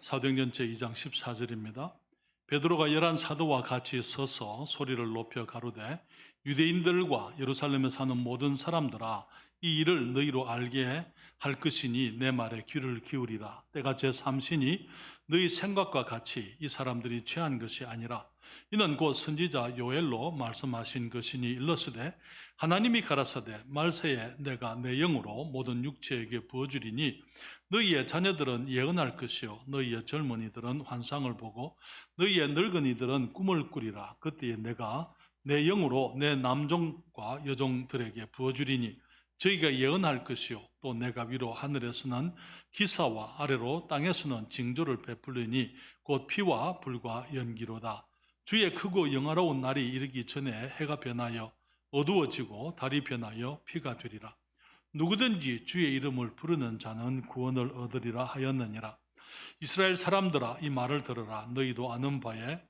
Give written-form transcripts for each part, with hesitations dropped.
사도행전 제2장 14절입니다. 베드로가 11 사도와 같이 서서 소리를 높여 가로되 유대인들과 예루살렘에 사는 모든 사람들아, 이 일을 너희로 알게 할 것이니 내 말에 귀를 기울이라. 때가 제3시니 너희 생각과 같이 이 사람들이 취한 것이 아니라 이는 곧 선지자 요엘로 말씀하신 것이니 일러스되 하나님이 가라사대 말세에 내가 내 영으로 모든 육체에게 부어주리니 너희의 자녀들은 예언할 것이요 너희의 젊은이들은 환상을 보고 너희의 늙은이들은 꿈을 꾸리라. 그때에 내가 내 영으로 내 남종과 여종들에게 부어주리니 저희가 예언할 것이요 또 내가 위로 하늘에서는 기사와 아래로 땅에서는 징조를 베풀리니 곧 피와 불과 연기로다. 주의 크고 영화로운 날이 이르기 전에 해가 변하여 어두워지고 달이 변하여 피가 되리라. 누구든지 주의 이름을 부르는 자는 구원을 얻으리라 하였느니라. 이스라엘 사람들아, 이 말을 들으라. 너희도 아는 바에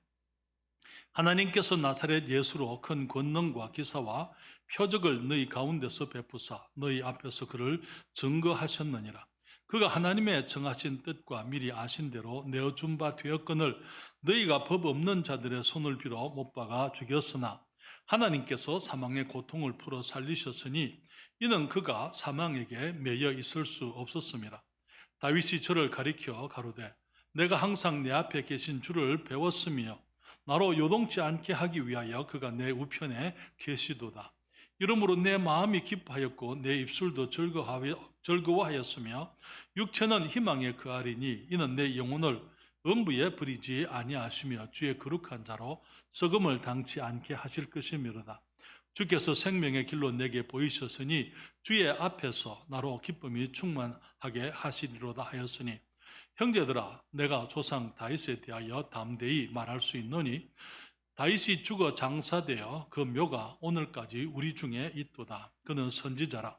하나님께서 나사렛 예수로 큰 권능과 기사와 표적을 너희 가운데서 베푸사 너희 앞에서 그를 증거하셨느니라. 그가 하나님의 정하신 뜻과 미리 아신 대로 내어준 바 되었거늘 너희가 법 없는 자들의 손을 빌어 못 박아 죽였으나 하나님께서 사망의 고통을 풀어 살리셨으니 이는 그가 사망에게 매여 있을 수 없었음이라. 다윗이 저를 가리켜 가로되 내가 항상 내 앞에 계신 주를 배웠으며 나로 요동치 않게 하기 위하여 그가 내 우편에 계시도다. 이러므로 내 마음이 기뻐하였고 내 입술도 즐거워하였으며 육체는 희망에 거하리니 이는 내 영혼을 음부에 버리지 아니하시며 주의 거룩한 자로 썩음을 당치 않게 하실 것이미로다. 주께서 생명의 길로 내게 보이셨으니 주의 앞에서 나로 기쁨이 충만하게 하시리로다 하였으니 형제들아, 내가 조상 다윗에 대하여 담대히 말할 수 있노니 다윗이 죽어 장사되어 그 묘가 오늘까지 우리 중에 있도다. 그는 선지자라.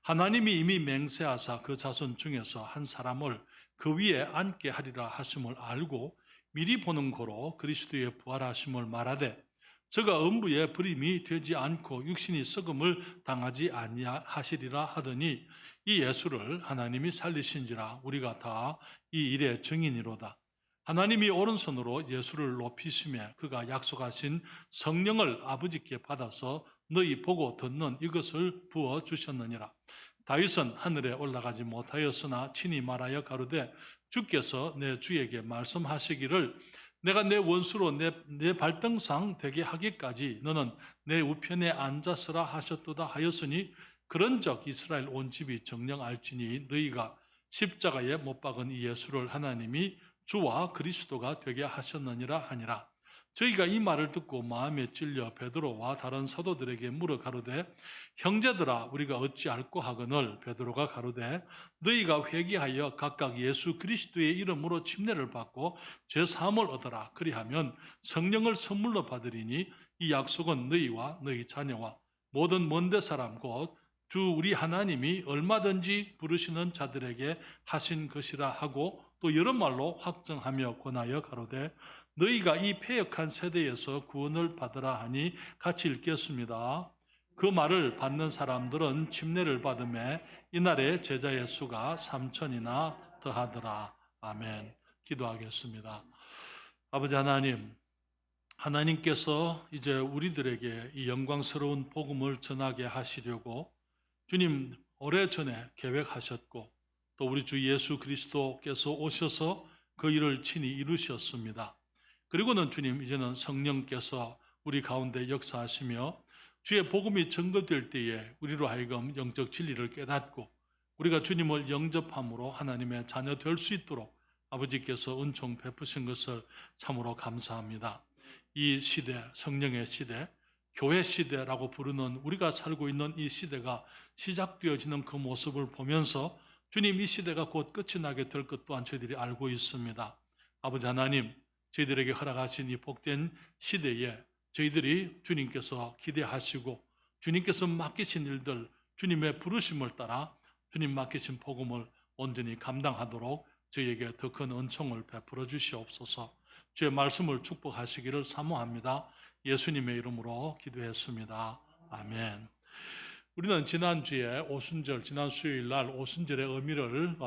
하나님이 이미 맹세하사 그 자손 중에서 한 사람을 그 위에 앉게 하리라 하심을 알고 미리 보는 고로 그리스도의 부활하심을 말하되 저가 음부에 버림이 되지 않고 육신이 썩음을 당하지 아니하시리라 하더니 이 예수를 하나님이 살리신지라. 우리가 다 이 일의 증인이로다. 하나님이 오른손으로 예수를 높이시며 그가 약속하신 성령을 아버지께 받아서 너희 보고 듣는 이것을 부어주셨느니라. 다윗은 하늘에 올라가지 못하였으나 친히 말하여 가로되 주께서 내 주에게 말씀하시기를 내가 내 원수로 내 발등상 되게 하기까지 너는 내 우편에 앉았으라 하셨도다 하였으니 그런적 이스라엘 온 집이 정녕 알지니 너희가 십자가에 못 박은 이 예수를 하나님이 주와 그리스도가 되게 하셨느니라 하니라. 저희가 이 말을 듣고 마음에 찔려 베드로와 다른 사도들에게 물어 가로되 형제들아, 우리가 어찌할꼬 하거늘 베드로가 가로되 너희가 회개하여 각각 예수 그리스도의 이름으로 침례를 받고 죄 사함을 얻어라. 그리하면 성령을 선물로 받으리니 이 약속은 너희와 너희 자녀와 모든 먼데 사람 곧 주 우리 하나님이 얼마든지 부르시는 자들에게 하신 것이라 하고 또 여러 말로 확정하며 권하여 가로되 너희가 이 패역한 세대에서 구원을 받으라 하니 같이 읽겠습니다. 그 말을 받는 사람들은 침례를 받음에 이날에 제자의 수가 3,000이나 더하더라. 아멘. 기도하겠습니다. 아버지 하나님, 하나님께서 이제 우리들에게 이 영광스러운 복음을 전하게 하시려고 주님 오래전에 계획하셨고 또 우리 주 예수 그리스도께서 오셔서 그 일을 친히 이루셨습니다. 그리고는 주님 이제는 성령께서 우리 가운데 역사하시며 주의 복음이 증거될 때에 우리로 하여금 영적 진리를 깨닫고 우리가 주님을 영접함으로 하나님의 자녀 될 수 있도록 아버지께서 은총 베푸신 것을 참으로 감사합니다. 이 시대, 성령의 시대, 교회 시대라고 부르는 우리가 살고 있는 이 시대가 시작되어지는 그 모습을 보면서 주님 이 시대가 곧 끝이 나게 될 것 또한 저희들이 알고 있습니다. 아버지 하나님, 저희들에게 허락하신 이 복된 시대에 저희들이 주님께서 기대하시고 주님께서 맡기신 일들, 주님의 부르심을 따라 주님 맡기신 복음을 온전히 감당하도록 저희에게 더 큰 은총을 베풀어 주시옵소서. 주의 말씀을 축복하시기를 사모합니다. 예수님의 이름으로 기도했습니다. 아멘. 우리는 지난주에 오순절, 지난 수요일 날 오순절의 의미를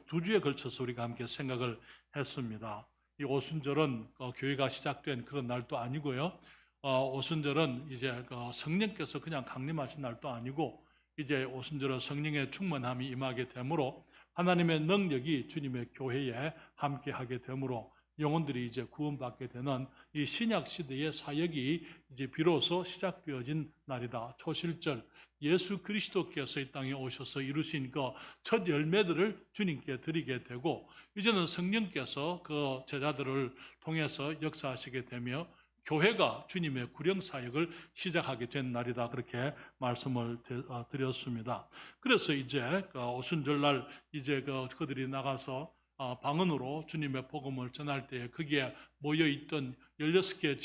두 주에 걸쳐서 우리가 함께 생각을 했습니다. 이 오순절은 교회가 시작된 그런 날도 아니고요. 오순절은 이제 성령께서 그냥 강림하신 날도 아니고, 이제 오순절은 성령의 충만함이 임하게 되므로 하나님의 능력이 주님의 교회에 함께하게 되므로 영혼들이 이제 구원받게 되는 이 신약 시대의 사역이 이제 비로소 시작되어진 날이다. 초실절, 예수 그리스도께서 이 땅에 오셔서 이루신 그 첫 열매들을 주님께 드리게 되고, 이제는 성령께서 그 제자들을 통해서 역사하시게 되며 교회가 주님의 구령 사역을 시작하게 된 날이다. 그렇게 말씀을 드렸습니다. 그래서 이제 오순절날 이제 그들이 나가서 방언으로 주님의 복음을 전할 때에 거기에 모여있던 16개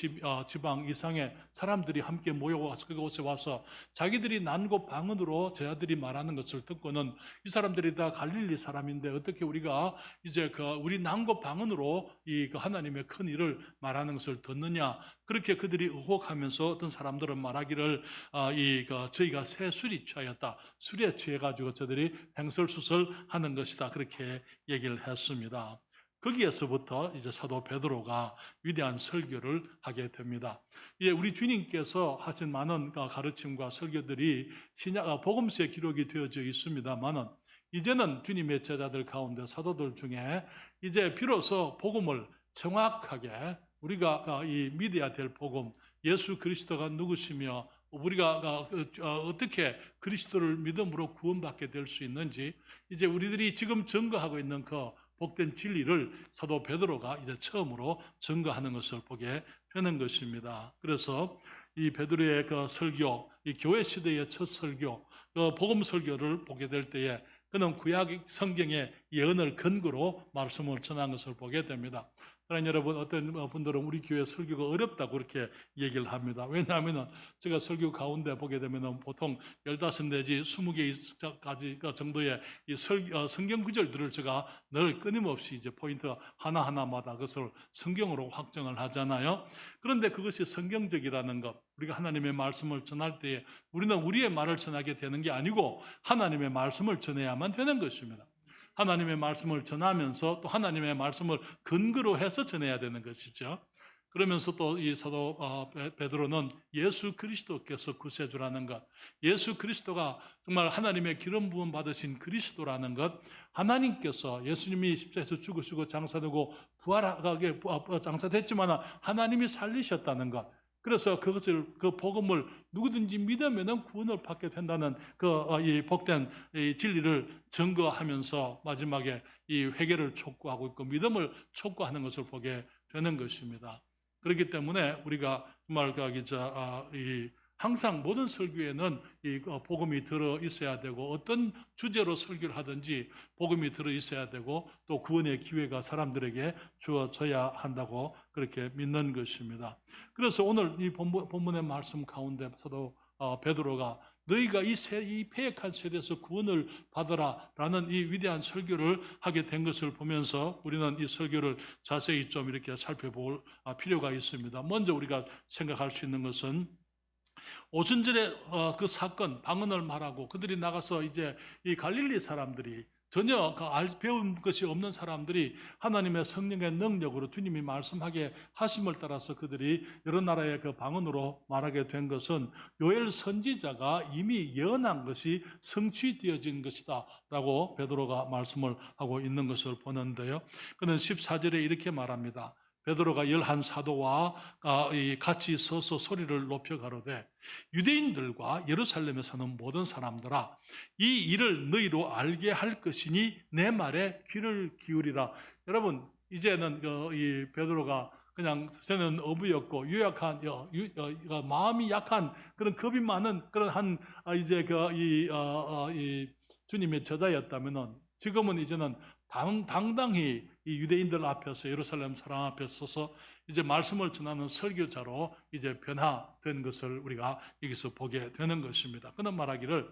지방 이상의 사람들이 함께 모여와서 그곳에 와서 자기들이 난고 방언으로 제자들이 말하는 것을 듣고는 이 사람들이 다 갈릴리 사람인데 어떻게 우리가 이제 우리 난고 방언으로 이 하나님의 큰 일을 말하는 것을 듣느냐, 그렇게 그들이 의혹하면서 어떤 사람들은 말하기를 저희가 새 술이 취하였다, 술에 취해가지고 저들이 횡설수설하는 것이다, 그렇게 얘기를 했습니다. 거기에서부터 이제 사도 베드로가 위대한 설교를 하게 됩니다. 우리 주님께서 하신 많은 가르침과 설교들이 복음서에 기록이 되어져 있습니다만은, 이제는 주님의 제자들 가운데 사도들 중에 이제 비로소 복음을 정확하게 우리가 이 믿어야 될 복음, 예수 그리스도가 누구시며 우리가 어떻게 그리스도를 믿음으로 구원받게 될 수 있는지, 이제 우리들이 지금 증거하고 있는 그 복된 진리를 사도 베드로가 이제 처음으로 증거하는 것을 보게 되는 것입니다. 그래서 이 베드로의 그 설교, 이 교회 시대의 첫 설교, 그 복음 설교를 보게 될 때에 그는 구약 성경의 예언을 근거로 말씀을 전한 것을 보게 됩니다. 그러나 여러분, 어떤 분들은 우리 교회 설교가 어렵다고 그렇게 얘기를 합니다. 왜냐하면 제가 설교 가운데 보게 되면 보통 15 내지 20개까지 정도의 이 성경 구절들을 제가 늘 끊임없이 이제 포인트 하나하나마다 그것을 성경으로 확정을 하잖아요. 그런데 그것이 성경적이라는 것, 우리가 하나님의 말씀을 전할 때에 우리는 우리의 말을 전하게 되는 게 아니고 하나님의 말씀을 전해야만 되는 것입니다. 하나님의 말씀을 전하면서 또 하나님의 말씀을 근거로 해서 전해야 되는 것이죠. 그러면서 또 이 사도 베드로는 예수 그리스도께서 구세주라는 것, 예수 그리스도가 정말 하나님의 기름 부음 받으신 그리스도라는 것, 하나님께서 예수님이 십자가에서 죽으시고 장사되고 부활하게 장사됐지만 하나님이 살리셨다는 것, 그래서 그 복음을 누구든지 믿으면 구원을 받게 된다는 이 복된 진리를 증거하면서 마지막에 이 회개를 촉구하고 있고 믿음을 촉구하는 것을 보게 되는 것입니다. 그렇기 때문에 우리가 정말 항상 모든 설교에는 이 복음이 들어 있어야 되고, 어떤 주제로 설교를 하든지 복음이 들어 있어야 되고, 또 구원의 기회가 사람들에게 주어져야 한다고 그렇게 믿는 것입니다. 그래서 오늘 이 본문의 말씀 가운데서도 베드로가 너희가 이 패역한 세대에서 구원을 받으라라는 이 위대한 설교를 하게 된 것을 보면서 우리는 이 설교를 자세히 좀 이렇게 살펴볼 필요가 있습니다. 먼저 우리가 생각할 수 있는 것은 오순절의 그 사건, 방언을 말하고 그들이 나가서 이제 이 갈릴리 사람들이 전혀 배운 것이 없는 사람들이 하나님의 성령의 능력으로 주님이 말씀하게 하심을 따라서 그들이 여러 나라의 그 방언으로 말하게 된 것은 요엘 선지자가 이미 예언한 것이 성취되어진 것이다 라고 베드로가 말씀을 하고 있는 것을 보는데요. 그는 14절에 이렇게 말합니다. 베드로가 11 사도와 같이 서서 소리를 높여 가로되 유대인들과 예루살렘에 사는 모든 사람들아, 이 일을 너희로 알게 할 것이니 내 말에 귀를 기울이라. 여러분, 이제는 이 베드로가 그냥 저는 어부였고 유약한 마음이 약한 그런 겁이 많은 그런 이제 이 주님의 저자였다면은, 지금은 이제는 당당히 이 유대인들 앞에서, 예루살렘 사람 앞에 서서 이제 말씀을 전하는 설교자로 이제 변화된 것을 우리가 여기서 보게 되는 것입니다. 그는 말하기를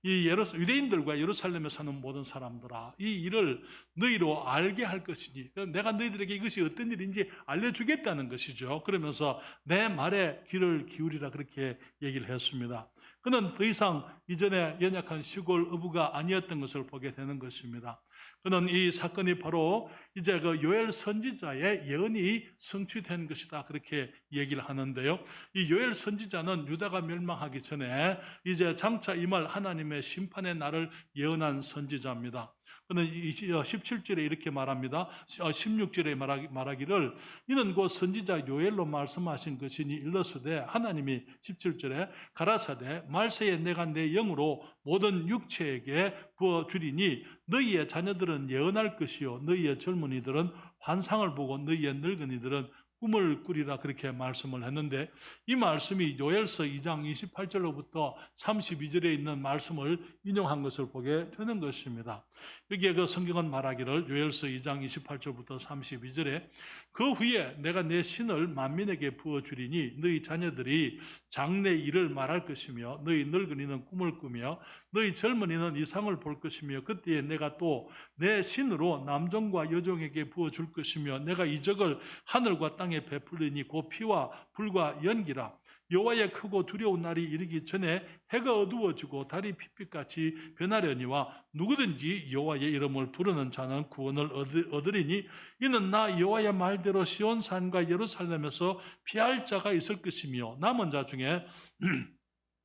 이 유대인들과 예루살렘에 사는 모든 사람들아, 이 일을 너희로 알게 할 것이니, 내가 너희들에게 이것이 어떤 일인지 알려주겠다는 것이죠. 그러면서 내 말에 귀를 기울이라 그렇게 얘기를 했습니다. 그는 더 이상 이전에 연약한 시골 어부가 아니었던 것을 보게 되는 것입니다. 그는 이 사건이 바로 이제 그 요엘 선지자의 예언이 성취된 것이다, 그렇게 얘기를 하는데요. 이 요엘 선지자는 유다가 멸망하기 전에 이제 장차 임할 하나님의 심판의 날을 예언한 선지자입니다. 그는 17절에 이렇게 말합니다. 16절에 말하기를 이는 곧 선지자 요엘로 말씀하신 것이니 일러스되 하나님이 17절에 가라사대 말세에 내가 내 영으로 모든 육체에게 부어주리니 너희의 자녀들은 예언할 것이요 너희의 젊은이들은 환상을 보고 너희의 늙은이들은 꿈을 꾸리라, 그렇게 말씀을 했는데, 이 말씀이 요엘서 2장 28절로부터 32절에 있는 말씀을 인용한 것을 보게 되는 것입니다. 여기에 그 성경은 말하기를 요엘서 2장 28절부터 32절에 그 후에 내가 내 신을 만민에게 부어주리니 너희 자녀들이 장래 일을 말할 것이며 너희 늙은이는 꿈을 꾸며 너희 젊은이는 이상을 볼 것이며 그때에 내가 또 내 신으로 남종과 여종에게 부어줄 것이며 내가 이적을 하늘과 땅에 베풀리니 곧 피와 불과 연기라. 여호와의 크고 두려운 날이 이르기 전에 해가 어두워지고 달이 핏빛같이 변하려니와 누구든지 여호와의 이름을 부르는 자는 구원을 얻으리니 이는 나 여호와의 말대로 시온산과 예루살렘에서 피할 자가 있을 것이며 남은 자 중에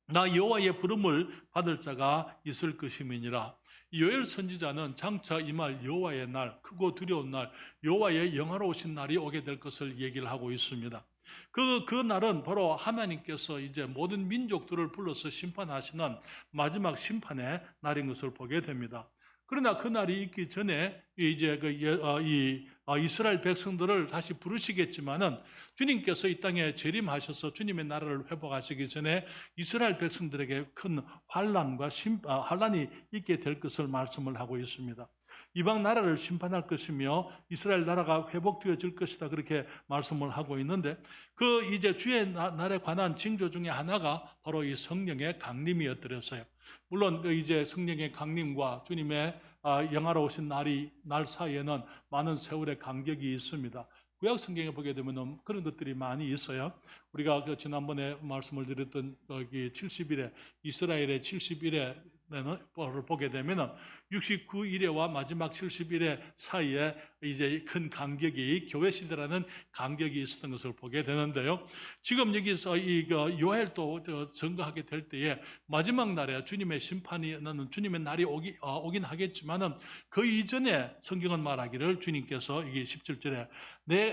나 여호와의 부름을 받을 자가 있을 것임이니라. 요엘 선지자는 장차 임할 여호와의 날, 크고 두려운 날, 여호와의 영화로우신 날이 오게 될 것을 얘기를 하고 있습니다. 그 날은 바로 하나님께서 이제 모든 민족들을 불러서 심판하시는 마지막 심판의 날인 것을 보게 됩니다. 그러나 그 날이 있기 전에 이제 이스라엘 백성들을 다시 부르시겠지만은 주님께서 이 땅에 재림하셔서 주님의 나라를 회복하시기 전에 이스라엘 백성들에게 큰 환란이 있게 될 것을 말씀을 하고 있습니다. 이방 나라를 심판할 것이며 이스라엘 나라가 회복되어질 것이다, 그렇게 말씀을 하고 있는데 그 이제 주의 날에 관한 징조 중에 하나가 바로 이 성령의 강림이었더랬어요. 물론 그 이제 성령의 강림과 주님의 영화로우신 날 사이에는 많은 세월의 간격이 있습니다. 구약 성경에 보게 되면 그런 것들이 많이 있어요. 우리가 그 지난번에 말씀을 드렸던 여기 70일에 이스라엘의 70일에 보게 되면은 69일에와 마지막 70일의 사이에 이제 큰 간격이 교회 시대라는 간격이 있었던 것을 보게 되는데요. 지금 여기서 이 요엘도 증거하게 될 때에 마지막 날에 주님의 심판이 나는 주님의 날이 오긴 하겠지만은 그 이전에 성경은 말하기를 주님께서 이게 17절에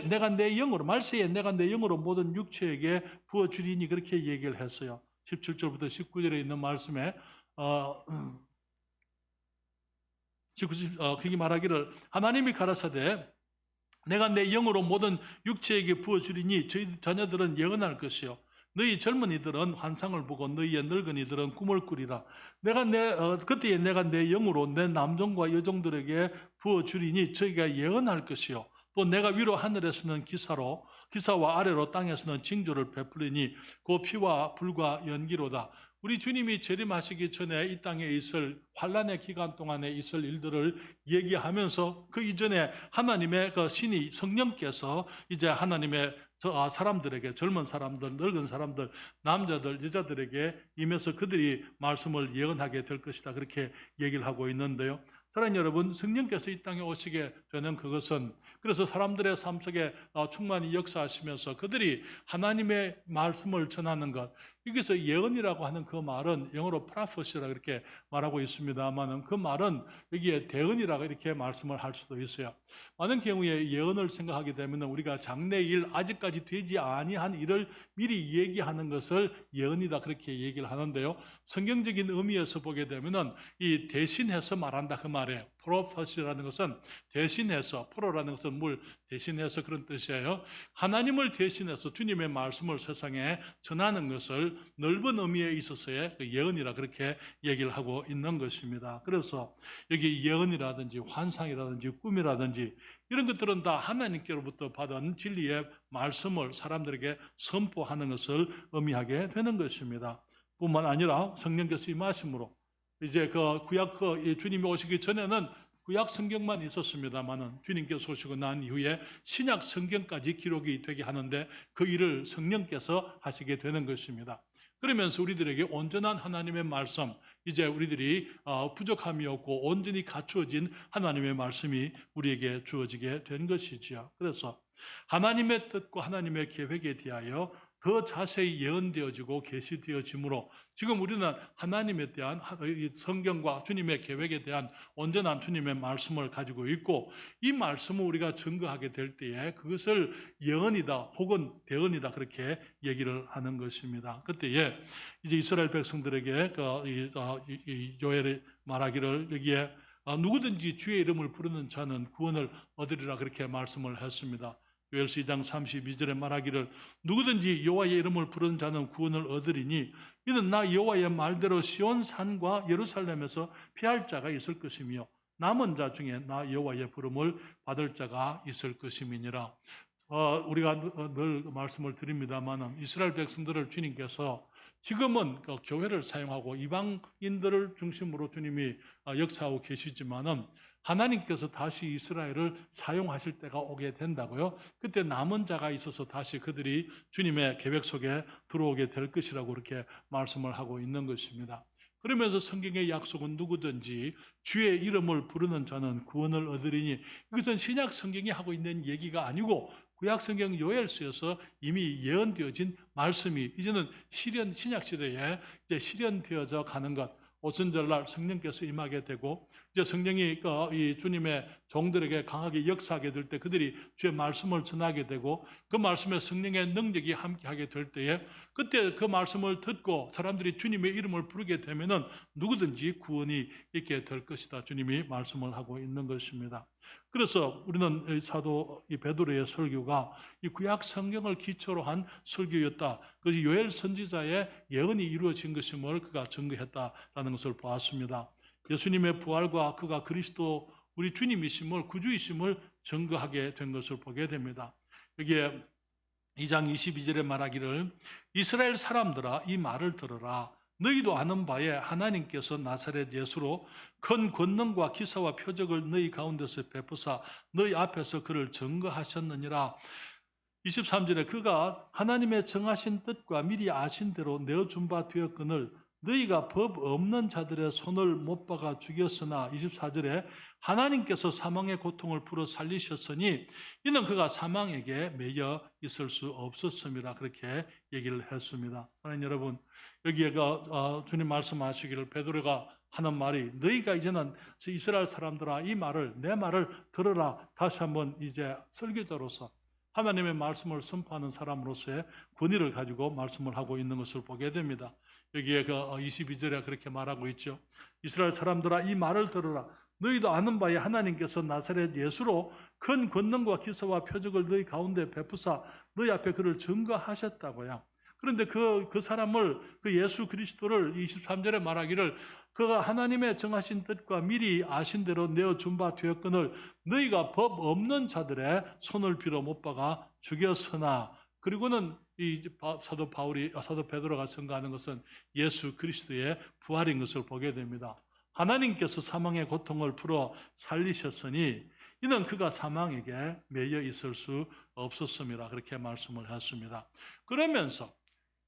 내가 내 영으로 말세에 내가 내 영으로 모든 육체에게 부어 주리니 그렇게 얘기를 했어요. 17절부터 19절에 있는 말씀에 그게 말하기를 하나님이 가라사대 내가 내 영으로 모든 육체에게 부어주리니 저희 자녀들은 예언할 것이요 너희 젊은이들은 환상을 보고 너희의 늙은이들은 꿈을 꾸리라. 그때에 내가 내 영으로 내 남종과 여종들에게 부어주리니 저희가 예언할 것이요 또 내가 위로 하늘에서는 기사와 아래로 땅에서는 징조를 베풀리니 그 피와 불과 연기로다. 우리 주님이 재림하시기 전에 이 땅에 있을 환란의 기간 동안에 있을 일들을 얘기하면서 그 이전에 하나님의 그 신이 성령께서 이제 하나님의 사람들에게 젊은 사람들, 늙은 사람들, 남자들, 여자들에게 임해서 그들이 말씀을 예언하게 될 것이다, 그렇게 얘기를 하고 있는데요. 사랑하는 여러분, 성령께서 이 땅에 오시게 되는 그것은 그래서 사람들의 삶 속에 충만히 역사하시면서 그들이 하나님의 말씀을 전하는 것, 여기서 예언이라고 하는 그 말은 영어로 prophecy라고 이렇게 말하고 있습니다만은 그 말은 여기에 대언이라고 이렇게 말씀을 할 수도 있어요. 많은 경우에 예언을 생각하게 되면 우리가 장래일 아직까지 되지 아니한 일을 미리 얘기하는 것을 예언이다, 그렇게 얘기를 하는데요. 성경적인 의미에서 보게 되면은 이 대신해서 말한다 그 말이에요. 프로페시라는 것은 대신해서, 프로라는 것은 뭘 대신해서 그런 뜻이에요. 하나님을 대신해서 주님의 말씀을 세상에 전하는 것을 넓은 의미에 있어서의 예언이라 그렇게 얘기를 하고 있는 것입니다. 그래서 여기 예언이라든지 환상이라든지 꿈이라든지 이런 것들은 다 하나님께로부터 받은 진리의 말씀을 사람들에게 선포하는 것을 의미하게 되는 것입니다. 뿐만 아니라 성령께서 임하심으로 이제 그 구약 주님이 오시기 전에는 구약 성경만 있었습니다만은 주님께서 오시고 난 이후에 신약 성경까지 기록이 되게 하는데 그 일을 성령께서 하시게 되는 것입니다. 그러면서 우리들에게 온전한 하나님의 말씀, 이제 우리들이 부족함이 없고 온전히 갖추어진 하나님의 말씀이 우리에게 주어지게 된 것이지요. 그래서 하나님의 뜻과 하나님의 계획에 대하여 더 자세히 예언되어지고 계시되어지므로 지금 우리는 하나님에 대한 성경과 주님의 계획에 대한 온전한 주님의 말씀을 가지고 있고, 이 말씀을 우리가 증거하게 될 때에 그것을 예언이다 혹은 대언이다 그렇게 얘기를 하는 것입니다. 그때에 이제 이스라엘 백성들에게 요엘이 말하기를 여기에 누구든지 주의 이름을 부르는 자는 구원을 얻으리라 그렇게 말씀을 했습니다. 요엘서 2장 32절에 말하기를 누구든지 여호와의 이름을 부르는 자는 구원을 얻으리니 이는 나 여호와의 말대로 시온 산과 예루살렘에서 피할 자가 있을 것이며 남은 자 중에 나 여호와의 부름을 받을 자가 있을 것임이니라. 우리가 늘 말씀을 드립니다만 이스라엘 백성들을 주님께서 지금은 교회를 사용하고 이방인들을 중심으로 주님이 역사하고 계시지만은 하나님께서 다시 이스라엘을 사용하실 때가 오게 된다고요. 그때 남은 자가 있어서 다시 그들이 주님의 계획 속에 들어오게 될 것이라고 그렇게 말씀을 하고 있는 것입니다. 그러면서 성경의 약속은 누구든지 주의 이름을 부르는 자는 구원을 얻으리니, 이것은 신약 성경이 하고 있는 얘기가 아니고 구약 성경 요엘서에서 이미 예언되어진 말씀이 이제는 신약 시대에 이제 실현되어져 가는 것, 오순절날 성령께서 임하게 되고 이제 성령이 이 주님의 종들에게 강하게 역사하게 될 때 그들이 주의 말씀을 전하게 되고 그 말씀에 성령의 능력이 함께하게 될 때에 그때 그 말씀을 듣고 사람들이 주님의 이름을 부르게 되면은 누구든지 구원이 있게 될 것이다. 주님이 말씀을 하고 있는 것입니다. 그래서 우리는 사도 베드로의 설교가 이 구약 성경을 기초로 한 설교였다. 그것이 요엘 선지자의 예언이 이루어진 것임을 그가 증거했다라는 것을 보았습니다. 예수님의 부활과 그가 그리스도 우리 주님이심을 구주이심을 증거하게 된 것을 보게 됩니다. 여기에 2장 22절에 말하기를 이스라엘 사람들아 이 말을 들으라. 너희도 아는 바에 하나님께서 나사렛 예수로 큰 권능과 기사와 표적을 너희 가운데서 베푸사 너희 앞에서 그를 증거하셨느니라. 23절에 그가 하나님의 정하신 뜻과 미리 아신 대로 내어준 바 되었거늘 너희가 법 없는 자들의 손을 못 박아 죽였으나 24절에 하나님께서 사망의 고통을 풀어 살리셨으니 이는 그가 사망에게 매여 있을 수 없었음이라 그렇게 얘기를 했습니다. 하나님 여러분, 여기에 주님 말씀하시기를 베드로가 하는 말이 너희가 이제는 이스라엘 사람들아 이 말을 내 말을 들으라. 다시 한번 이제 설교자로서 하나님의 말씀을 선포하는 사람으로서의 권위를 가지고 말씀을 하고 있는 것을 보게 됩니다. 여기에 22절에 그렇게 말하고 있죠. 이스라엘 사람들아 이 말을 들으라. 너희도 아는 바에 하나님께서 나사렛 예수로 큰 권능과 기사와 표적을 너희 가운데 베푸사 너희 앞에 그를 증거하셨다고요. 그런데 그 사람을 그 예수 그리스도를 23절에 말하기를 그가 하나님의 정하신 뜻과 미리 아신 대로 내어준 바 되었거늘 너희가 법 없는 자들의 손을 빌어 못 박아 죽였으나, 그리고는 이 사도 베드로가 증거하는 것은 예수 그리스도의 부활인 것을 보게 됩니다. 하나님께서 사망의 고통을 풀어 살리셨으니 이는 그가 사망에게 매여 있을 수 없었음이라 그렇게 말씀을 했습니다. 그러면서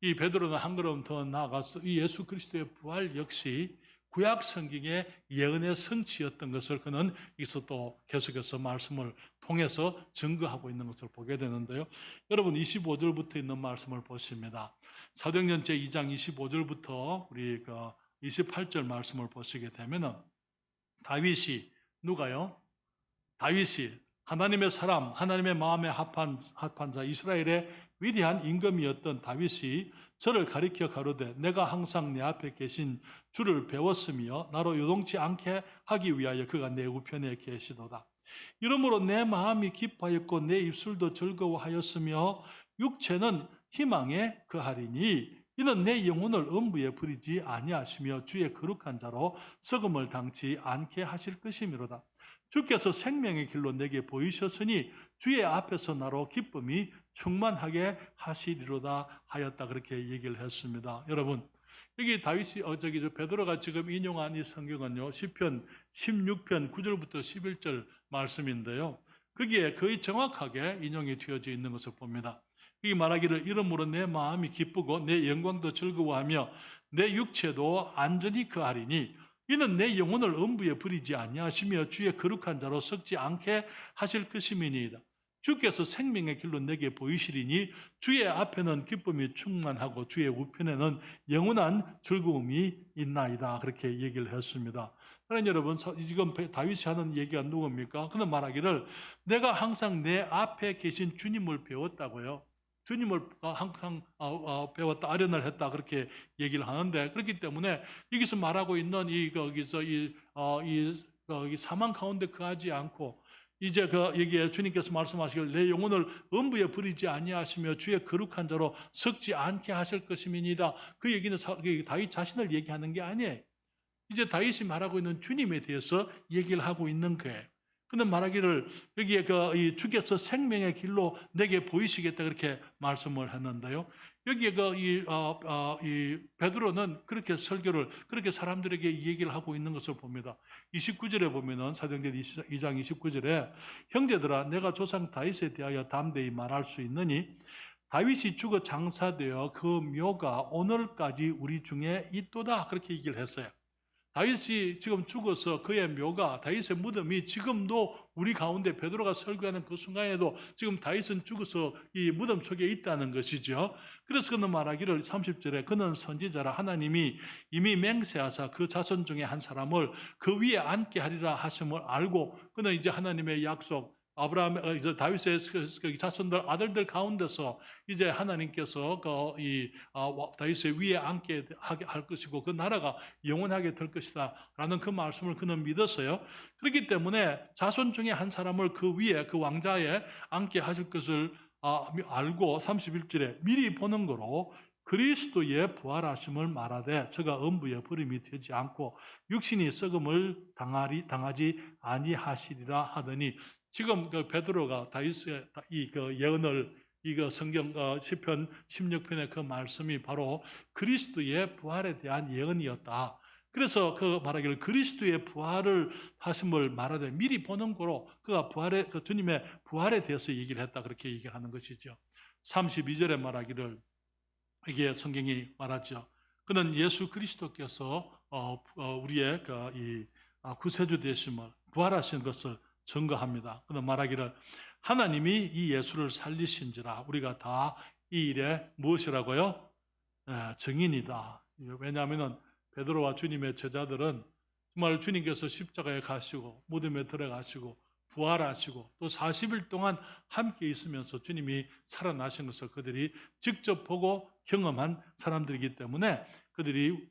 이 베드로는 한 걸음 더 나아가서 이 예수 그리스도의 부활 역시 구약 성경의 예언의 성취였던 것을 그는 여기서 또 계속해서 말씀을 통해서 증거하고 있는 것을 보게 되는데요. 여러분 25절부터 있는 말씀을 보십니다. 사도행전 제2장 25절부터 우리 28절 말씀을 보시게 되면은 다윗이 누가요? 다윗이 하나님의 사람, 하나님의 마음에 합한 자, 이스라엘의 위대한 임금이었던 다윗이 저를 가리켜 가로되 내가 항상 내 앞에 계신 주를 배웠으며 나로 요동치 않게 하기 위하여 그가 내 우편에 계시도다. 이러므로 내 마음이 기뻐하였고 내 입술도 즐거워하였으며 육체는 희망에 거하리니 이는 내 영혼을 음부에 버리지 아니하시며 주의 거룩한 자로 썩음을 당치 않게 하실 것이미로다. 주께서 생명의 길로 내게 보이셨으니 주의 앞에서 나로 기쁨이 충만하게 하시리로다 하였다 그렇게 얘기를 했습니다. 여러분 여기 다윗이 베드로가 지금 인용한 이 성경은요 시편 16편 9절부터 11절 말씀인데요. 거기에 거의 정확하게 인용이 되어져 있는 것을 봅니다. 이 말하기를 이러므로 내 마음이 기쁘고 내 영광도 즐거워하며 내 육체도 안전히 거하리니 이는 내 영혼을 음부에 버리지 아니하시며 주의 거룩한 자로 썩지 않게 하실 것임이니이다. 주께서 생명의 길로 내게 보이시리니 주의 앞에는 기쁨이 충만하고 주의 우편에는 영원한 즐거움이 있나이다. 그렇게 얘기를 했습니다. 그러나 여러분, 지금 다윗이 하는 얘기가 누굽니까? 그는 말하기를 내가 항상 내 앞에 계신 주님을 배웠다고요. 주님을 항상 배웠다, 아련을 했다, 그렇게 얘기를 하는데, 그렇기 때문에 여기서 말하고 있는 이 사망 가운데 거하지 않고, 이제 여기에 주님께서 말씀하시길 내 영혼을 음부에 버리지 아니하시며 주의 거룩한 자로 썩지 않게 하실 것임이니이다. 그 얘기는 다윗 자신을 얘기하는 게 아니에요. 이제 다윗이 말하고 있는 주님에 대해서 얘기를 하고 있는 거예요. 그는 말하기를 여기에 이 주께서 생명의 길로 내게 보이시겠다 그렇게 말씀을 했는데요. 여기에 이 베드로는 그렇게 설교를 그렇게 사람들에게 얘기를 하고 있는 것을 봅니다. 29절에 보면은 사도행전 2장 29절에 형제들아 내가 조상 다윗에 대하여 담대히 말할 수 있느니 다윗이 죽어 장사되어 그 묘가 오늘까지 우리 중에 있도다 그렇게 얘기를 했어요. 다윗이 지금 죽어서 그의 묘가 다윗의 무덤이 지금도 우리 가운데 베드로가 설교하는 그 순간에도 지금 다윗은 죽어서 이 무덤 속에 있다는 것이죠. 그래서 그는 말하기를 30절에 그는 선지자라 하나님이 이미 맹세하사 그 자손 중에 한 사람을 그 위에 앉게 하리라 하심을 알고 그는 이제 하나님의 약속 아브라함, 다윗의 자손들 아들들 가운데서 이제 하나님께서 다윗의 위에 앉게 할 것이고 그 나라가 영원하게 될 것이다라는 그 말씀을 그는 믿었어요. 그렇기 때문에 자손 중에 한 사람을 그 위에 그 왕자에 앉게 하실 것을 알고 31절에 미리 보는 거로 그리스도의 부활하심을 말하되 저가 음부에 버림이 되지 않고 육신이 썩음을 당하지 아니하시리라 하더니 지금 베드로가 다윗의 예언을 성경 시편 16편의 그 말씀이 바로 그리스도의 부활에 대한 예언이었다. 그래서 그 말하기를 그리스도의 부활을 하심을 말하되 미리 보는 거로 그가 주님의 부활에 대해서 얘기를 했다 그렇게 얘기하는 것이죠. 32절에 말하기를 이게 성경이 말하죠. 그는 예수 그리스도께서 우리의 구세주 되심을 부활하신 것을 증거합니다. 그는 말하기를 하나님이 이 예수를 살리신지라 우리가 다 이 일에 무엇이라고요? 증인이다. 왜냐하면 베드로와 주님의 제자들은 정말 주님께서 십자가에 가시고 무덤에 들어가시고 부활하시고 또 40일 동안 함께 있으면서 주님이 살아나신 것을 그들이 직접 보고 경험한 사람들이기 때문에 그들이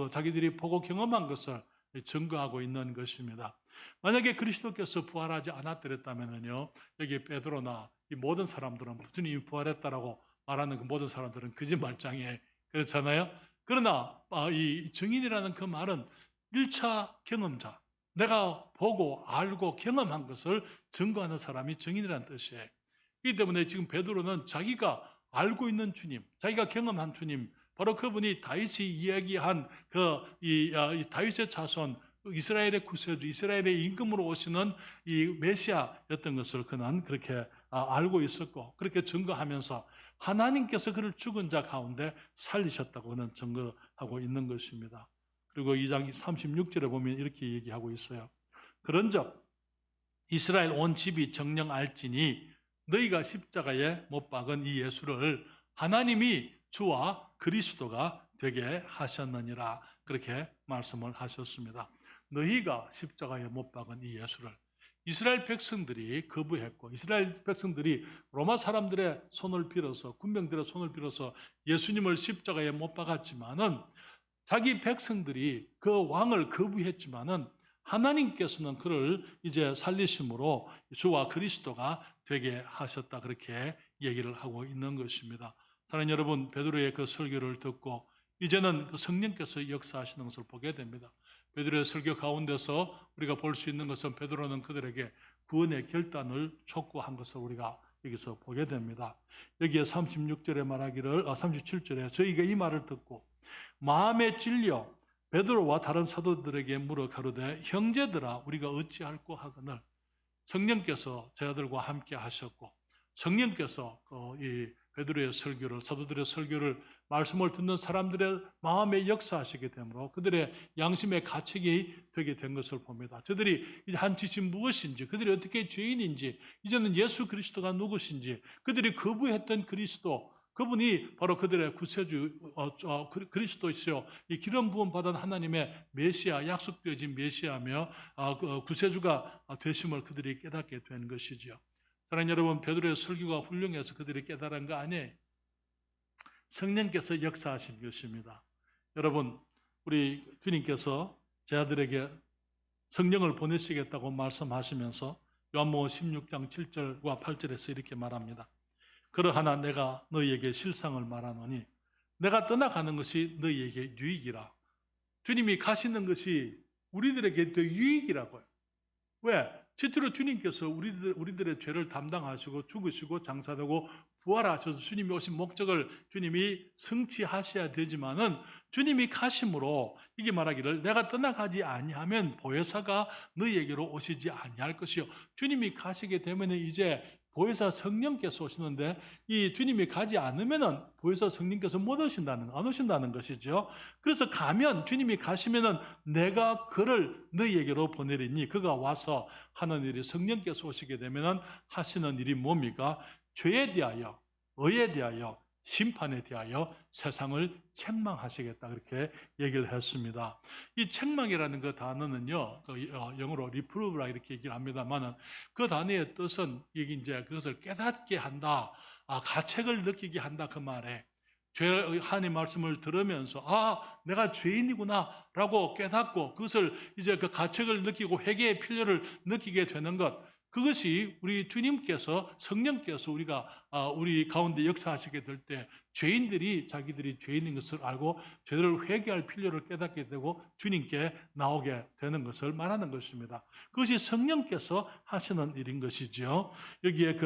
자기들이 보고 경험한 것을 증거하고 있는 것입니다. 만약에 그리스도께서 부활하지 않았더랬다면요, 여기 베드로나 이 모든 사람들은 주님이 부활했다라고 말하는 그 모든 사람들은 거짓말장애 그렇잖아요. 그러나 이 증인이라는 그 말은 1차 경험자, 내가 보고 알고 경험한 것을 증거하는 사람이 증인이라는 뜻이에요. 그렇기 때문에 지금 베드로는 자기가 알고 있는 주님, 자기가 경험한 주님, 바로 그분이 다윗이 이야기한 이 다윗의 자손, 이스라엘의 구세주, 이스라엘의 임금으로 오시는 이 메시아였던 것을 그는 그렇게 알고 있었고 그렇게 증거하면서 하나님께서 그를 죽은 자 가운데 살리셨다고 그는 증거하고 있는 것입니다. 그리고 2장 36절에 보면 이렇게 얘기하고 있어요. 그런즉 이스라엘 온 집이 정녕 알지니 너희가 십자가에 못 박은 이 예수를 하나님이 주와 그리스도가 되게 하셨느니라 그렇게 말씀을 하셨습니다. 너희가 십자가에 못 박은 이 예수를 이스라엘 백성들이 거부했고 이스라엘 백성들이 로마 사람들의 손을 빌어서 군병들의 손을 빌어서 예수님을 십자가에 못 박았지만은 자기 백성들이 그 왕을 거부했지만은 하나님께서는 그를 이제 살리심으로 주와 그리스도가 되게 하셨다 그렇게 얘기를 하고 있는 것입니다. 사랑하는 여러분, 베드로의 그 설교를 듣고 이제는 그 성령께서 역사하시는 것을 보게 됩니다. 베드로의 설교 가운데서 우리가 볼 수 있는 것은 베드로는 그들에게 구원의 결단을 촉구한 것을 우리가 여기서 보게 됩니다. 여기에 37절에 저희가 이 말을 듣고 마음에 찔려 베드로와 다른 사도들에게 물어 가로되 형제들아 우리가 어찌할꼬 하거늘 성령께서 저희들과 함께 하셨고 성령께서 베드로의 설교를, 사도들의 설교를, 말씀을 듣는 사람들의 마음에 역사하시게 되므로 그들의 양심의 가책이 되게 된 것을 봅니다. 저들이 이제 한 짓이 무엇인지, 그들이 어떻게 죄인인지, 이제는 예수 그리스도가 누구신지, 그들이 거부했던 그리스도, 그분이 바로 그들의 구세주 그리스도이시요, 이 기름 부음 받은 하나님의 메시아, 약속되어진 메시아며 구세주가 되심을 그들이 깨닫게 된 것이지요. 사랑하는 여러분, 베드로의 설교가 훌륭해서 그들이 깨달은 거 아니에요. 성령께서 역사하신 것입니다. 여러분, 우리 주님께서 제 아들에게 성령을 보내시겠다고 말씀하시면서 요한복음 16장 7절과 8절에서 이렇게 말합니다. 그러하나 내가 너희에게 실상을 말하노니 내가 떠나가는 것이 너희에게 유익이라. 주님이 가시는 것이 우리들에게 더 유익이라고요. 왜? 실제로 주님께서 우리들의 죄를 담당하시고 죽으시고 장사되고 부활하셔서 주님이 오신 목적을 주님이 성취하셔야 되지만은 주님이 가심으로 이게 말하기를 내가 떠나가지 아니하면 보혜사가 너희에게로 오시지 아니할 것이요. 주님이 가시게 되면 이제 보혜사 성령께서 오시는데 이 주님이 가지 않으면은 보혜사 성령께서 못 오신다는, 안 오신다는 것이죠. 그래서 가면, 주님이 가시면은 내가 그를 너희에게로 보내리니 그가 와서 하는 일이, 성령께서 오시게 되면은 하시는 일이 뭡니까? 죄에 대하여, 의에 대하여, 심판에 대하여 세상을 책망하시겠다, 그렇게 얘기를 했습니다. 이 책망이라는 그 단어는요, 영어로 reprove라 이렇게 얘기를 합니다만은 그 단어의 뜻은 이게 이제 그것을 깨닫게 한다, 가책을 느끼게 한다, 그 말에. 하나님 말씀을 들으면서 내가 죄인이구나라고 깨닫고 그것을 이제 그 가책을 느끼고 회개의 필요를 느끼게 되는 것, 그것이 우리 주님께서, 성령께서 우리 가운데 역사하시게 될 때 죄인들이 자기들이 죄인인 것을 알고 죄를 회개할 필요를 깨닫게 되고 주님께 나오게 되는 것을 말하는 것입니다. 그것이 성령께서 하시는 일인 것이죠. 여기에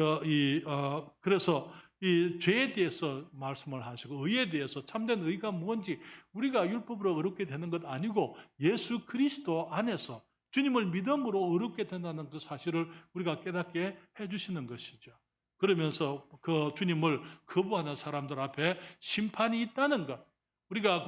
그래서 이 죄에 대해서 말씀을 하시고 의에 대해서, 참된 의가 뭔지 우리가 율법으로 어렵게 되는 것 아니고 예수 그리스도 안에서 주님을 믿음으로 어렵게 된다는 그 사실을 우리가 깨닫게 해주시는 것이죠. 그러면서 그 주님을 거부하는 사람들 앞에 심판이 있다는 것, 우리가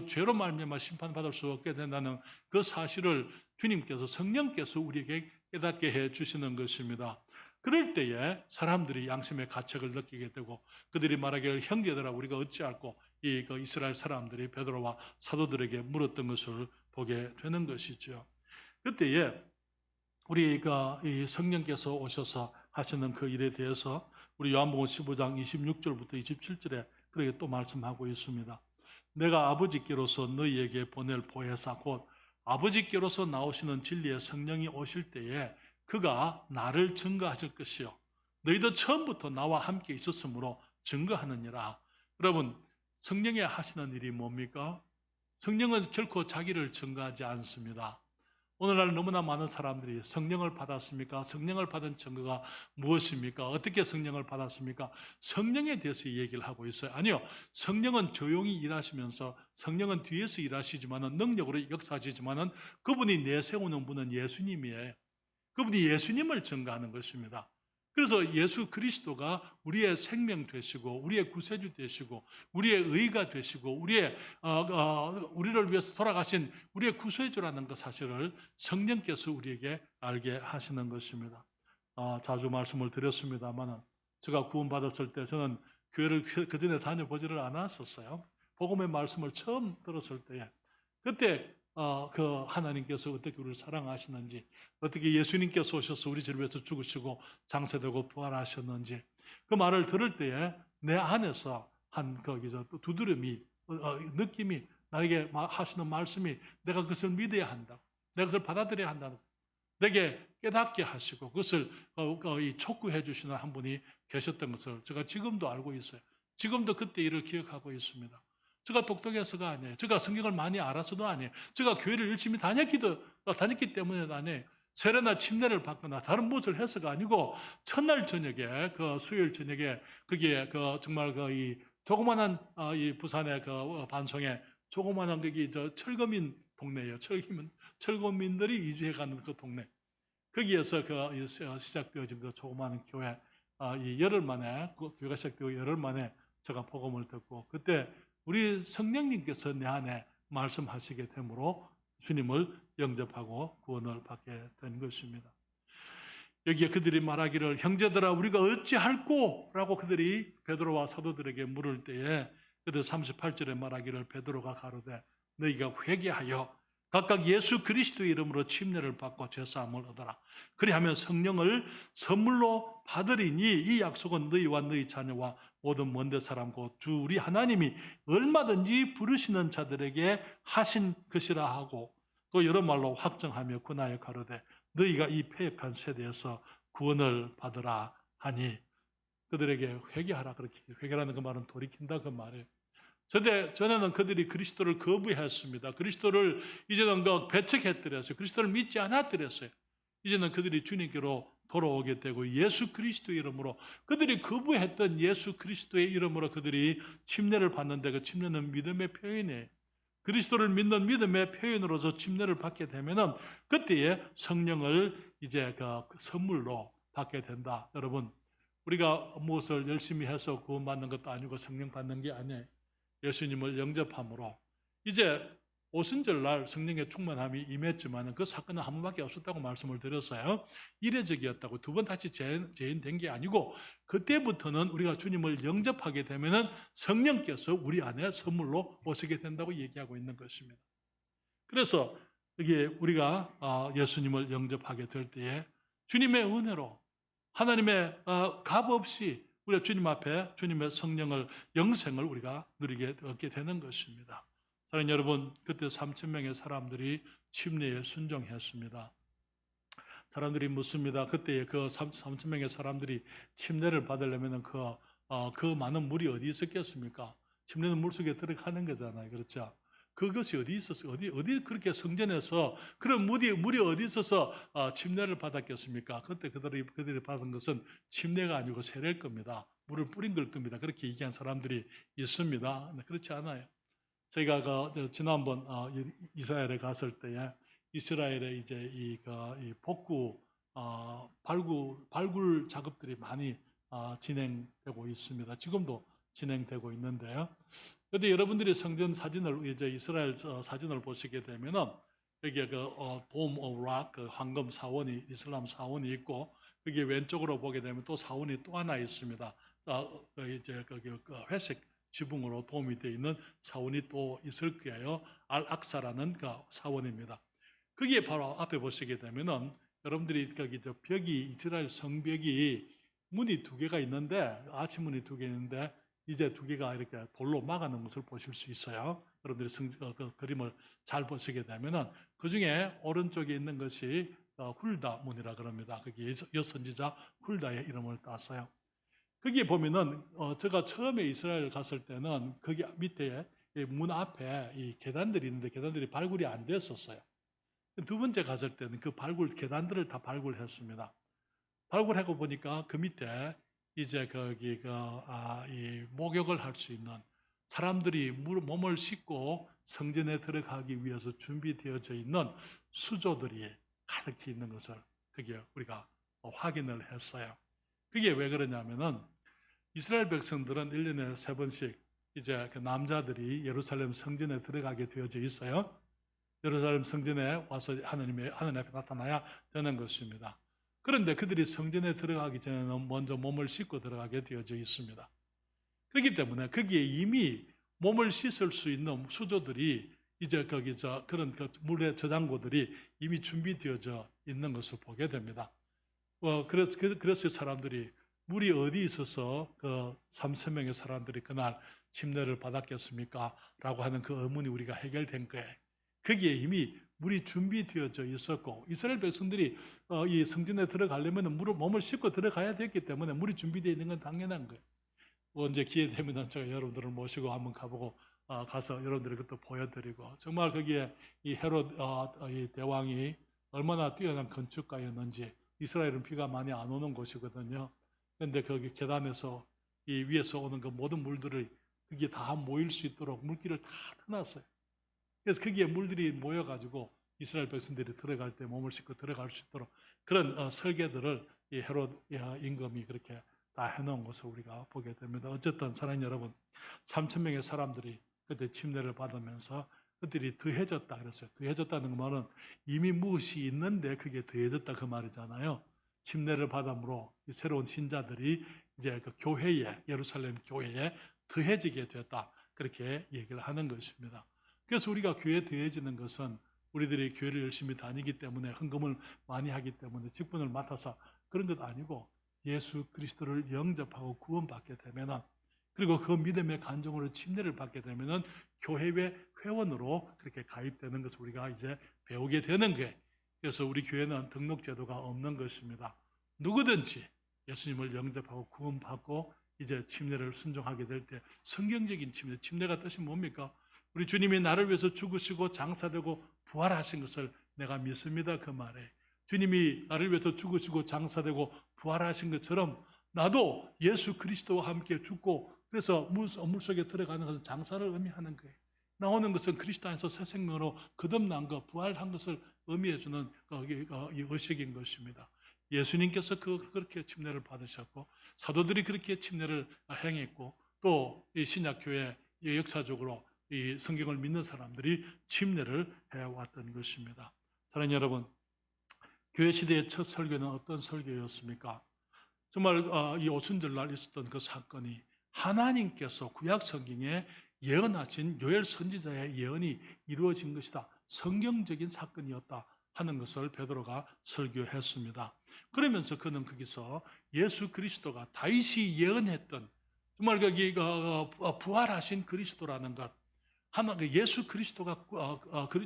죄로 말미암아 심판받을 수 없게 된다는 그 사실을 주님께서, 성령께서 우리에게 깨닫게 해주시는 것입니다. 그럴 때에 사람들이 양심의 가책을 느끼게 되고 그들이 말하기를 형제들아 우리가 어찌할꼬, 그 이스라엘 사람들이 베드로와 사도들에게 물었던 것을 보게 되는 것이죠. 그때에 우리가 이 성령께서 오셔서 하시는 그 일에 대해서 우리 요한복음 15장 26절부터 27절에 그렇게 또 말씀하고 있습니다. 내가 아버지께로서 너희에게 보낼 보혜사 곧 아버지께로서 나오시는 진리의 성령이 오실 때에 그가 나를 증거하실 것이요 너희도 처음부터 나와 함께 있었으므로 증거하느니라. 여러분, 성령이 하시는 일이 뭡니까? 성령은 결코 자기를 증거하지 않습니다. 오늘날 너무나 많은 사람들이 성령을 받았습니까? 성령을 받은 증거가 무엇입니까? 어떻게 성령을 받았습니까? 성령에 대해서 얘기를 하고 있어요. 아니요. 성령은 조용히 일하시면서, 성령은 뒤에서 일하시지만은, 능력으로 역사하시지만은 그분이 내세우는 분은 예수님이에요. 그분이 예수님을 증거하는 것입니다. 그래서 예수 그리스도가 우리의 생명 되시고 우리의 구세주 되시고 우리의 의가 되시고 우리를 위해서 돌아가신 우리의 구세주라는 그 사실을 성령께서 우리에게 알게 하시는 것입니다. 자주 말씀을 드렸습니다만 제가 구원받았을 때 저는 교회를 그전에 다녀보지를 않았었어요. 복음의 말씀을 처음 들었을 때에 그때 그 하나님께서 어떻게 우리를 사랑하시는지, 어떻게 예수님께서 오셔서 우리 죄를 위해서 죽으시고 장사되고 부활하셨는지 그 말을 들을 때에 내 안에서 한 거기서 두드름이, 느낌이, 나에게 하시는 말씀이 내가 그것을 믿어야 한다, 내가 그것을 받아들여야 한다, 내게 깨닫게 하시고 그것을 촉구해 주시는 한 분이 계셨던 것을 제가 지금도 알고 있어요. 지금도 그때 일을 기억하고 있습니다. 제가 똑똑해서가 아니에요. 제가 성경을 많이 알아서도 아니에요. 제가 교회를 열심히 다녔기 때문에도 아니에요. 세례나 침례를 받거나 다른 무엇을 해서가 아니고 첫날 저녁에, 그 수요일 저녁에 거기에 정말 이 조그만한 이 부산의 그 반송에 조그만한 거기 철거민 동네예요. 철거민들이 이주해 가는 그 동네. 거기에서 시작되어진 그 조그만한 교회, 이 열흘 만에 그 교회가 시작되고 열흘 만에 제가 복음을 듣고 그때 우리 성령님께서 내 안에 말씀하시게 되므로 주님을 영접하고 구원을 받게 된 것입니다. 여기에 그들이 말하기를 형제들아 우리가 어찌할꼬? 라고 그들이 베드로와 사도들에게 물을 때에 그들 38절에 말하기를 베드로가 가로되 너희가 회개하여 각각 예수 그리스도의 이름으로 침례를 받고 죄사함을 얻어라. 그리하면 성령을 선물로 받으리니 이 약속은 너희와 너희 자녀와 모든 먼데 사람 곧 주 우리 하나님이 얼마든지 부르시는 자들에게 하신 것이라 하고 또 여러 말로 확정하며 권하여 가로되 너희가 이 패역한 세대에서 구원을 받으라 하니 그들에게 회개하라. 그렇게 회개라는 그 말은 돌이킨다 그 말이에요. 전에는 그들이 그리스도를 거부했습니다. 그리스도를 이제는 배척했더랬어요. 그리스도를 믿지 않았더랬어요. 이제는 그들이 주님께로 돌아오게 되고 예수 그리스도의 이름으로 그들이 거부했던 예수 그리스도의 이름으로 그들이 침례를 받는데 그 침례는 믿음의 표현이에요. 그리스도를 믿는 믿음의 표현으로서 침례를 받게 되면은 그때에 성령을 이제 그 선물로 받게 된다. 여러분, 우리가 무엇을 열심히 해서 구원받는 것도 아니고 성령 받는 게 아니에요. 예수님을 영접함으로 이제 오순절 날 성령의 충만함이 임했지만 그 사건은 한 번밖에 없었다고 말씀을 드렸어요. 이례적이었다고 두 번 다시 재현된 게 아니고 그때부터는 우리가 주님을 영접하게 되면은 성령께서 우리 안에 선물로 오시게 된다고 얘기하고 있는 것입니다. 그래서 여기 우리가 예수님을 영접하게 될 때에 주님의 은혜로 하나님의 값 없이 우리가 주님 앞에 주님의 성령을 영생을 우리가 누리게 얻게 되는 것입니다. 사랑하는 여러분, 그때 3,000명의 사람들이 침례에 순종했습니다. 사람들이 묻습니다. 그때 그 3,000명의 사람들이 침례를 받으려면 그 많은 물이 어디 있었겠습니까? 침례는 물속에 들어가는 거잖아요. 그렇죠? 그것이 어디 있었어요? 어디 그렇게 성전에서 그런 물이 어디 있어서 침례를 받았겠습니까? 그때 그들이 받은 것은 침례가 아니고 세례일 겁니다. 물을 뿌린 걸 겁니다. 그렇게 얘기한 사람들이 있습니다. 그렇지 않아요. 저희가 지난번 이스라엘에 갔을 때에 이스라엘에 이제 이 복구 발굴 작업들이 많이 진행되고 있습니다. 지금도 진행되고 있는데요. 그런데 여러분들이 성전 사진을 이제 이스라엘 사진을 보시게 되면은 여기에 돔 오브 락 황금 사원이 이슬람 사원이 있고 여기 왼쪽으로 보게 되면 또 사원이 또 하나 있습니다. 이제 회색 지붕으로 도움이 되어 있는 사원이 또 있을 거예요. 알-악사라는 그 사원입니다. 거기에 바로 앞에 보시게 되면은 여러분들이 거기 벽이 이스라엘 성벽이 문이 두 개가 있는데 아치문이 두 개 있는데 이제 두 개가 이렇게 돌로 막아놓은 것을 보실 수 있어요. 여러분들이 그 그림을 잘 보시게 되면은 그 중에 오른쪽에 있는 것이 훌다 문이라 그럽니다. 거기 여선지자 훌다의 이름을 땄어요. 거기에 보면은 제가 처음에 이스라엘 갔을 때는 거기 밑에 문 앞에 이 계단들이 있는데 계단들이 발굴이 안 됐었어요. 두 번째 갔을 때는 그 계단들을 다 발굴했습니다. 발굴하고 보니까 그 밑에 이제 거기 이 목욕을 할 수 있는 사람들이 몸을 씻고 성전에 들어가기 위해서 준비되어져 있는 수조들이 가득히 있는 것을 거기에 우리가 확인을 했어요. 그게 왜 그러냐면은 이스라엘 백성들은 1년에 3번씩 이제 그 남자들이 예루살렘 성전에 들어가게 되어져 있어요. 예루살렘 성전에 와서 하나님 앞에 나타나야 되는 것입니다. 그런데 그들이 성전에 들어가기 전에는 먼저 몸을 씻고 들어가게 되어져 있습니다. 그렇기 때문에 거기에 이미 몸을 씻을 수 있는 수조들이 이제 그런 물의 저장고들이 이미 준비되어져 있는 것을 보게 됩니다. 그래서 사람들이 물이 어디 있어서 그 3,000명의 사람들이 그날 침례를 받았겠습니까? 라고 하는 그 의문이 우리가 해결된 거예요. 거기에 이미 물이 준비되어져 있었고 이스라엘 백성들이 이 성전에 들어가려면 몸을 씻고 들어가야 됐기 때문에 물이 준비되어 있는 건 당연한 거예요. 언제 기회 되면 제가 여러분들을 모시고 한번 가보고 가서 여러분들이 그것도 보여드리고 정말 거기에 이 헤롯 이 대왕이 얼마나 뛰어난 건축가였는지 이스라엘은 비가 많이 안 오는 곳이거든요. 그런데 거기 계단에서 이 위에서 오는 그 모든 물들을 거기에 다 모일 수 있도록 물길을 다 터놨어요. 그래서 거기에 물들이 모여가지고 이스라엘 백성들이 들어갈 때 몸을 씻고 들어갈 수 있도록 그런 설계들을 이 헤롯 임금이 그렇게 다 해놓은 것을 우리가 보게 됩니다. 어쨌든 사랑하는 여러분, 3,000명의 사람들이 그때 침례를 받으면서 그들이 더해졌다 그랬어요. 더해졌다는 말은 이미 무엇이 있는데 그게 더해졌다 그 말이잖아요. 침례를 받음으로 이 새로운 신자들이 이제 그 교회에, 예루살렘 교회에 더해지게 되었다. 그렇게 얘기를 하는 것입니다. 그래서 우리가 교회에 더해지는 것은 우리들이 교회를 열심히 다니기 때문에 헌금을 많이 하기 때문에 직분을 맡아서 그런 것 아니고 예수 그리스도를 영접하고 구원받게 되면은, 그리고 그 믿음의 간증으로 침례를 받게 되면은 교회의 회원으로 그렇게 가입되는 것을 우리가 이제 배우게 되는 거예요. 그래서 우리 교회는 등록 제도가 없는 것입니다. 누구든지 예수님을 영접하고 구원받고 이제 침례를 순종하게 될 때 성경적인 침례, 침례가 뜻이 뭡니까? 우리 주님이 나를 위해서 죽으시고 장사되고 부활하신 것을 내가 믿습니다. 그 말에 주님이 나를 위해서 죽으시고 장사되고 부활하신 것처럼 나도 예수 그리스도와 함께 죽고 그래서 물속에 들어가는 것은 장사를 의미하는 거예요. 나오는 것은 그리스도 안에서 새 생명으로 거듭난 것, 부활한 것을 의미해주는 의식인 것입니다. 예수님께서 그렇게 침례를 받으셨고 사도들이 그렇게 침례를 행했고 또 이 신약교회 역사적으로 이 성경을 믿는 사람들이 침례를 해왔던 것입니다. 사랑하는 여러분, 교회 시대의 첫 설교는 어떤 설교였습니까? 정말 이 오순절날 있었던 그 사건이 하나님께서 구약 성경에 예언하신 요엘 선지자의 예언이 이루어진 것이다. 성경적인 사건이었다 하는 것을 베드로가 설교했습니다. 그러면서 그는 거기서 예수 그리스도가 다윗이 예언했던 정말 부활하신 그리스도라는 것, 예수 그리스도가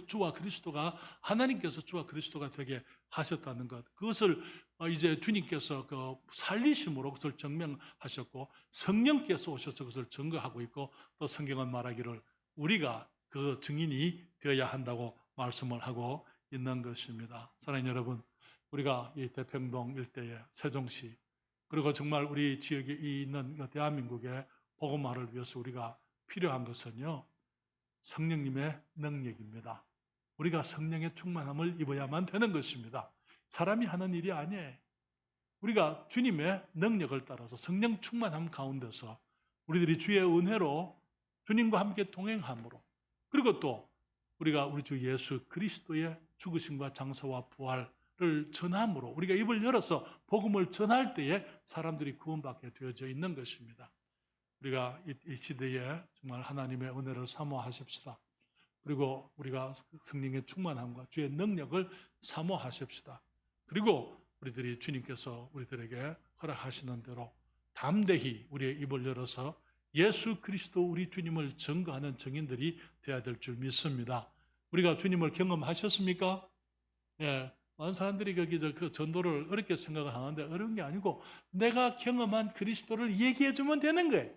주와 그리스도가 하나님께서 주와 그리스도가 되게 하셨다는 것, 그것을 이제 주님께서 그 살리심으로 그것을 증명하셨고 성령께서 오셔서 그것을 증거하고 있고 또 성경은 말하기를 우리가 그 증인이 되어야 한다고 말씀을 하고 있는 것입니다. 사랑하는 여러분, 우리가 이 대평동 일대의 세종시 그리고 정말 우리 지역에 있는 대한민국의 복음화를 위해서 우리가 필요한 것은요, 성령님의 능력입니다. 우리가 성령의 충만함을 입어야만 되는 것입니다. 사람이 하는 일이 아니에요. 우리가 주님의 능력을 따라서 성령 충만함 가운데서 우리들이 주의 은혜로 주님과 함께 동행함으로 그리고 또 우리가 우리 주 예수 그리스도의 죽으심과 장사와 부활을 전함으로 우리가 입을 열어서 복음을 전할 때에 사람들이 구원받게 되어져 있는 것입니다. 우리가 이 시대에 정말 하나님의 은혜를 사모하십시다. 그리고 우리가 성령의 충만함과 주의 능력을 사모하십시다. 그리고 우리들이 주님께서 우리들에게 허락하시는 대로 담대히 우리의 입을 열어서 예수 그리스도 우리 주님을 증거하는 증인들이 되어야 될 줄 믿습니다. 우리가 주님을 경험하셨습니까? 예, 많은 사람들이 그 전도를 어렵게 생각을 하는데 어려운 게 아니고 내가 경험한 그리스도를 얘기해 주면 되는 거예요.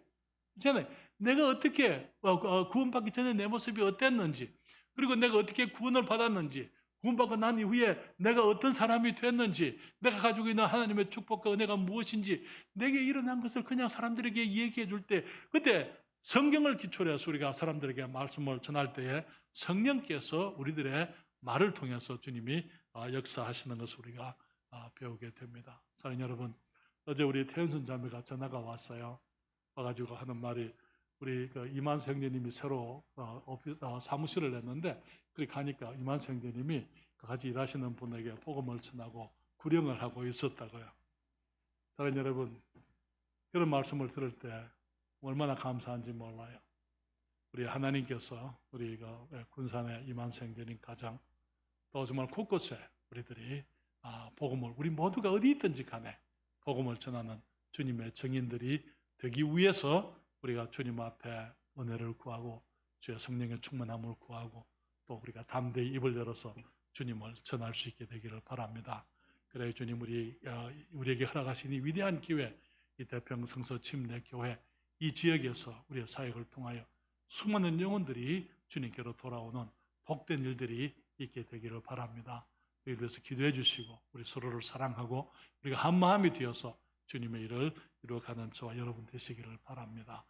있잖아요. 내가 어떻게 구원받기 전에 내 모습이 어땠는지, 그리고 내가 어떻게 구원을 받았는지, 구원받고 난 이후에 내가 어떤 사람이 됐는지, 내가 가지고 있는 하나님의 축복과 은혜가 무엇인지 내게 일어난 것을 그냥 사람들에게 얘기해 줄 때, 그때 성경을 기초로 해서 우리가 사람들에게 말씀을 전할 때에 성령께서 우리들의 말을 통해서 주님이 역사하시는 것을 우리가 배우게 됩니다. 사랑하는 여러분, 어제 우리 태연순 자매가 전화가 왔어요. 와가지고 하는 말이 우리 이만수 형제님이 새로 사무실을 냈는데 그렇게 가니까 이만수 형제님이 같이 일하시는 분에게 복음을 전하고 구령을 하고 있었다고요. 사랑하는 여러분, 그런 말씀을 들을 때 얼마나 감사한지 몰라요. 우리 하나님께서 우리 군산의 이만수 형제님 가정 또 정말 곳곳에 우리들이 복음을 우리 모두가 어디 있든지 간에 복음을 전하는 주님의 증인들이 되기 위해서 우리가 주님 앞에 은혜를 구하고 주의 성령의 충만함을 구하고 또 우리가 담대히 입을 열어서 주님을 전할 수 있게 되기를 바랍니다. 그래 주님 우리에게 허락하신 이 위대한 기회, 이 대평성서 침례교회 이 지역에서 우리의 사역을 통하여 수많은 영혼들이 주님께로 돌아오는 복된 일들이 있게 되기를 바랍니다. 이를 위해서 기도해 주시고 우리 서로를 사랑하고 우리가 한 마음이 되어서 주님의 일을 이루어가는 저와 여러분 되시기를 바랍니다.